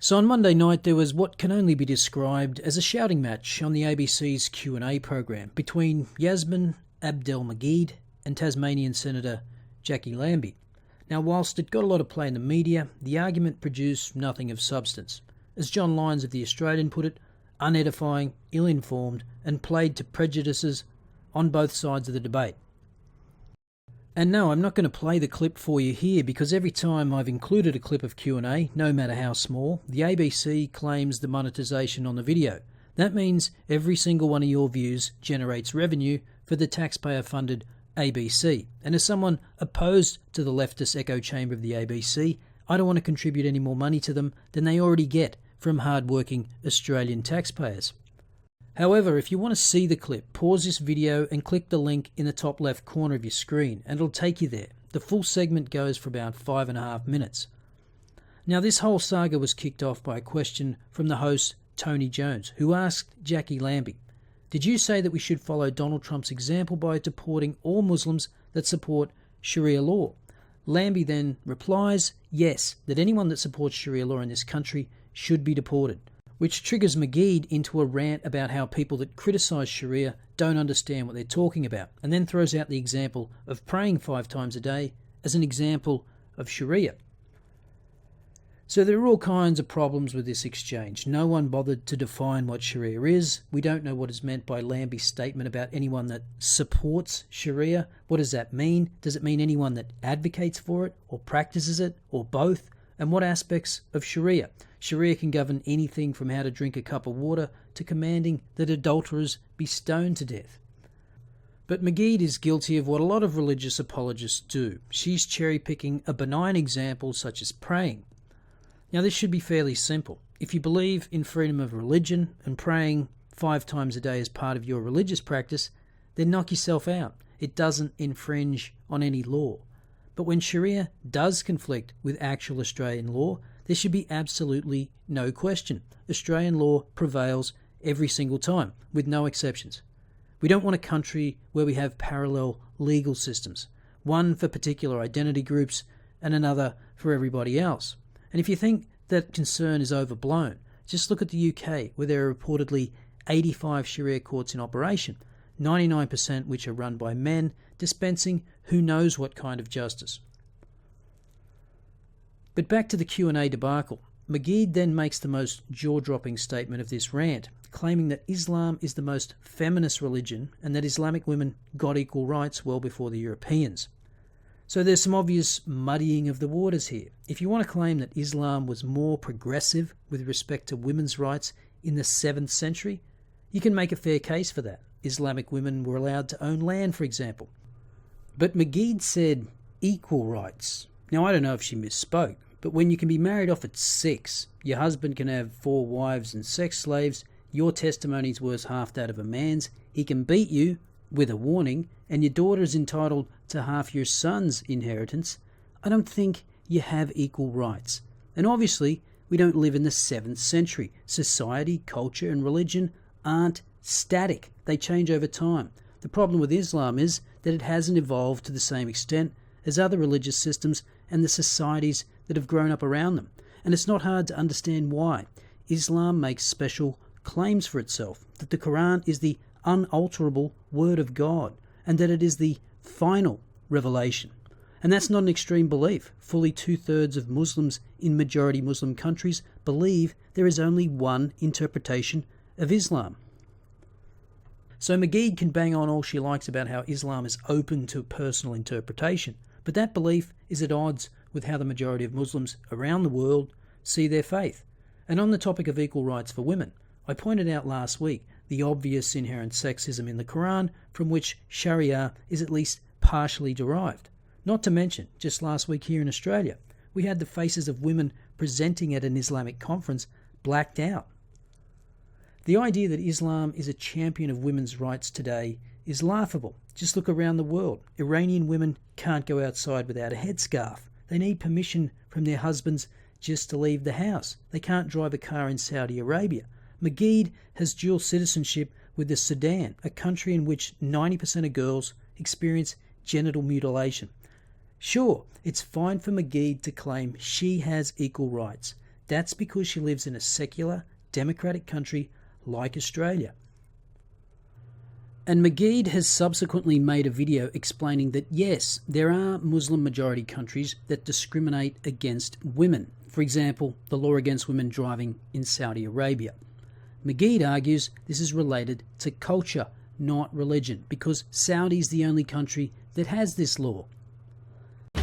So on Monday night there was what can only be described as a shouting match on the ABC's Q&A program between Yasmin Abdel-Magied and Tasmanian Senator Jackie Lambie. Now whilst it got a lot of play in the media, the argument produced nothing of substance. As John Lyons of The Australian put it, unedifying, ill-informed and played to prejudices on both sides of the debate. And no, I'm not going to play the clip for you here because every time I've included a clip of Q&A, no matter how small, the ABC claims the monetisation on the video. That means every single one of your views generates revenue for the taxpayer-funded ABC. And as someone opposed to the leftist echo chamber of the ABC, I don't want to contribute any more money to them than they already get from hard-working Australian taxpayers. However, if you want to see the clip, pause this video and click the link in the top left corner of your screen and it'll take you there. The full segment goes for about 5.5 minutes. Now this whole saga was kicked off by a question from the host Tony Jones, who asked Jackie Lambie, "Did you say that we should follow Donald Trump's example by deporting all Muslims that support Sharia law?" Lambie then replies, yes, that anyone that supports Sharia law in this country should be deported, which triggers Magied into a rant about how people that criticise Sharia don't understand what they're talking about, and then throws out the example of praying 5 times a day as an example of Sharia. So there are all kinds of problems with this exchange. No one bothered to define what Sharia is. We don't know what is meant by Lambie's statement about anyone that supports Sharia. What does that mean? Does it mean anyone that advocates for it or practices it or both? And what aspects of Sharia? Sharia can govern anything from how to drink a cup of water to commanding that adulterers be stoned to death. But Magied is guilty of what a lot of religious apologists do. She's cherry-picking a benign example such as praying. Now this should be fairly simple. If you believe in freedom of religion and praying 5 times a day as part of your religious practice, then knock yourself out. It doesn't infringe on any law. But when Sharia does conflict with actual Australian law, there should be absolutely no question. Australian law prevails every single time, with no exceptions. We don't want a country where we have parallel legal systems, one for particular identity groups and another for everybody else. And if you think that concern is overblown, just look at the UK, where there are reportedly 85 Sharia courts in operation, 99% which are run by men, dispensing who knows what kind of justice. But back to the Q&A debacle. Magied then makes the most jaw-dropping statement of this rant, claiming that Islam is the most feminist religion and that Islamic women got equal rights well before the Europeans. So there's some obvious muddying of the waters here. If you want to claim that Islam was more progressive with respect to women's rights in the 7th century, you can make a fair case for that. Islamic women were allowed to own land, for example. But Magied said equal rights. Now, I don't know if she misspoke, but when you can be married off at 6, your husband can have 4 wives and sex slaves, your testimony's worth half that of a man's, he can beat you, with a warning, and your daughter is entitled to half your son's inheritance, I don't think you have equal rights. And obviously, we don't live in the 7th century. Society, culture, and religion aren't static. They change over time. The problem with Islam is that it hasn't evolved to the same extent as other religious systems and the societies that have grown up around them. And it's not hard to understand why. Islam makes special claims for itself, that the Quran is the unalterable word of God, and that it is the final revelation. And that's not an extreme belief. Fully 2/3 of Muslims in majority Muslim countries believe there is only one interpretation of Islam. So Magied can bang on all she likes about how Islam is open to personal interpretation, but that belief is at odds with how the majority of Muslims around the world see their faith. And on the topic of equal rights for women, I pointed out last week the obvious inherent sexism in the Quran from which Sharia is at least partially derived. Not to mention, just last week here in Australia, we had the faces of women presenting at an Islamic conference blacked out. The idea that Islam is a champion of women's rights today is laughable. Just look around the world. Iranian women can't go outside without a headscarf. They need permission from their husbands just to leave the house. They can't drive a car in Saudi Arabia. Magied has dual citizenship with the Sudan, a country in which 90% of girls experience genital mutilation. Sure, it's fine for Magied to claim she has equal rights. That's because she lives in a secular, democratic country like Australia. And Magied has subsequently made a video explaining that yes, there are Muslim majority countries that discriminate against women. For example, the law against women driving in Saudi Arabia. Magied argues this is related to culture, not religion, because Saudi is the only country that has this law.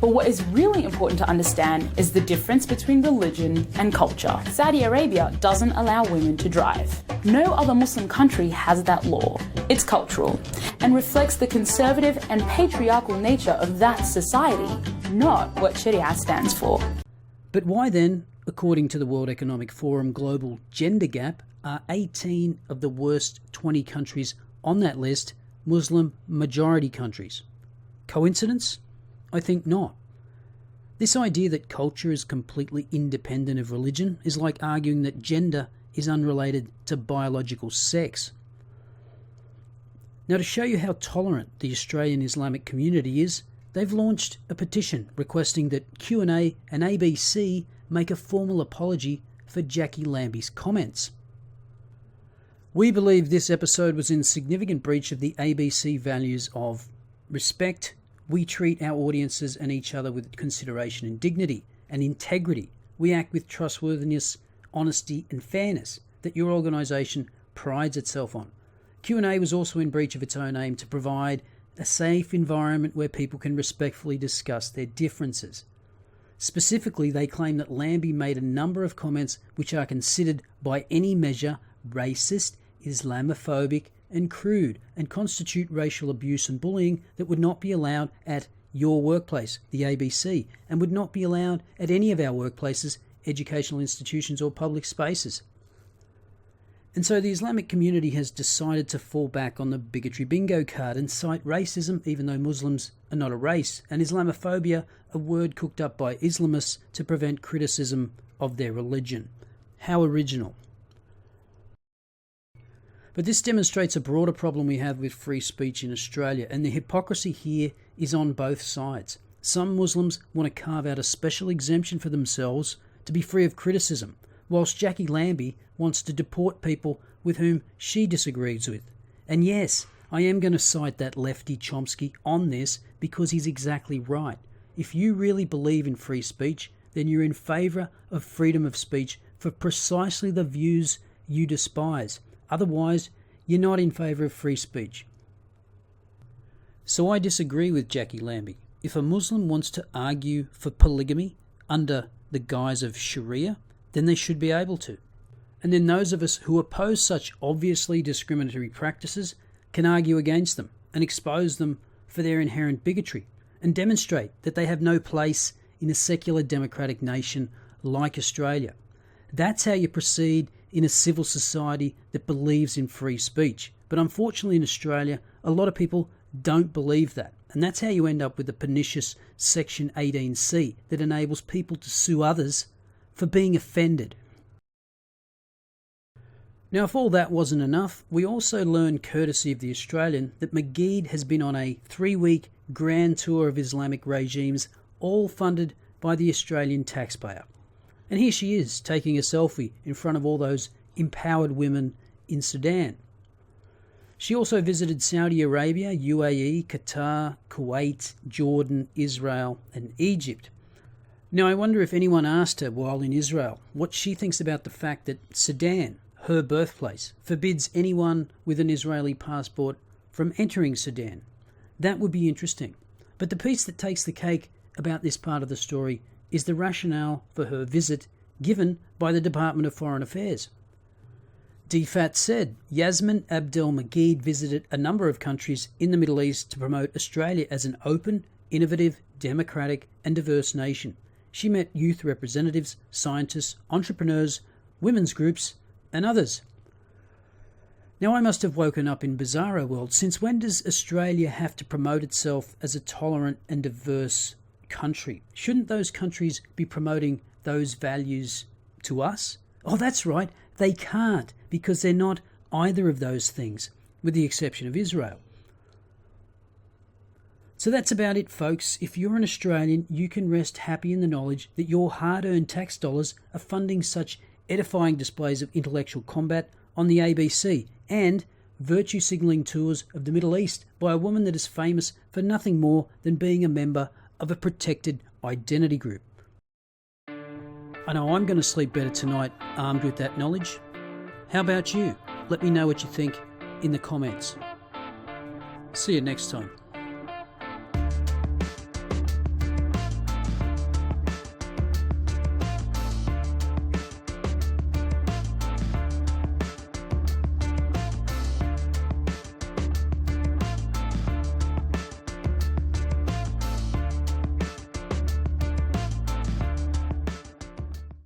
But what is really important to understand is the difference between religion and culture. Saudi Arabia doesn't allow women to drive. No other Muslim country has that law. It's cultural and reflects the conservative and patriarchal nature of that society, not what Sharia stands for. But why then, according to the World Economic Forum Global Gender Gap, are 18 of the worst 20 countries on that list Muslim majority countries? Coincidence? I think not. This idea that culture is completely independent of religion is like arguing that gender is unrelated to biological sex. Now, to show you how tolerant the Australian Islamic community is, they've launched a petition requesting that Q&A and ABC make a formal apology for Jackie Lambie's comments. We believe this episode was in significant breach of the ABC values of respect. We treat our audiences and each other with consideration and dignity and integrity. We act with trustworthiness, honesty and fairness that your organisation prides itself on. Q&A was also in breach of its own aim to provide a safe environment where people can respectfully discuss their differences. Specifically, they claim that Lambie made a number of comments which are considered by any measure racist, Islamophobic and crude, and constitute racial abuse and bullying that would not be allowed at your workplace, the ABC, and would not be allowed at any of our workplaces, educational institutions or public spaces. And so the Islamic community has decided to fall back on the bigotry bingo card and cite racism, even though Muslims are not a race, and Islamophobia, a word cooked up by Islamists to prevent criticism of their religion. How original. But this demonstrates a broader problem we have with free speech in Australia, and the hypocrisy here is on both sides. Some Muslims want to carve out a special exemption for themselves to be free of criticism, whilst Jackie Lambie wants to deport people with whom she disagrees with. And yes, I am going to cite that lefty Chomsky on this because he's exactly right. If you really believe in free speech, then you're in favour of freedom of speech for precisely the views you despise. Otherwise, you're not in favour of free speech. So I disagree with Jackie Lambie. If a Muslim wants to argue for polygamy under the guise of Sharia, then they should be able to. And then those of us who oppose such obviously discriminatory practices can argue against them and expose them for their inherent bigotry and demonstrate that they have no place in a secular democratic nation like Australia. That's how you proceed in a civil society that believes in free speech. But unfortunately in Australia, a lot of people don't believe that. And that's how you end up with the pernicious Section 18C that enables people to sue others for being offended. Now, if all that wasn't enough, we also learned, courtesy of The Australian, that Magied has been on a 3-week grand tour of Islamic regimes, all funded by the Australian taxpayer. And here she is, taking a selfie in front of all those empowered women in Sudan. She also visited Saudi Arabia, UAE, Qatar, Kuwait, Jordan, Israel, and Egypt. Now, I wonder if anyone asked her while in Israel what she thinks about the fact that Sudan, her birthplace, forbids anyone with an Israeli passport from entering Sudan. That would be interesting. But the piece that takes the cake about this part of the story is the rationale for her visit given by the Department of Foreign Affairs. DFAT said Yasmin Abdel-Magied visited a number of countries in the Middle East to promote Australia as an open, innovative, democratic and diverse nation. She met youth representatives, scientists, entrepreneurs, women's groups and others. Now, I must have woken up in bizarro world. Since when does Australia have to promote itself as a tolerant and diverse country? Shouldn't those countries be promoting those values to us? Oh, that's right, they can't, because they're not either of those things, with the exception of Israel. So that's about it, folks. If you're an Australian, you can rest happy in the knowledge that your hard-earned tax dollars are funding such edifying displays of intellectual combat on the ABC and virtue signalling tours of the Middle East by a woman that is famous for nothing more than being a member of a protected identity group. I know I'm going to sleep better tonight armed with that knowledge. How about you? Let me know what you think in the comments. See you next time.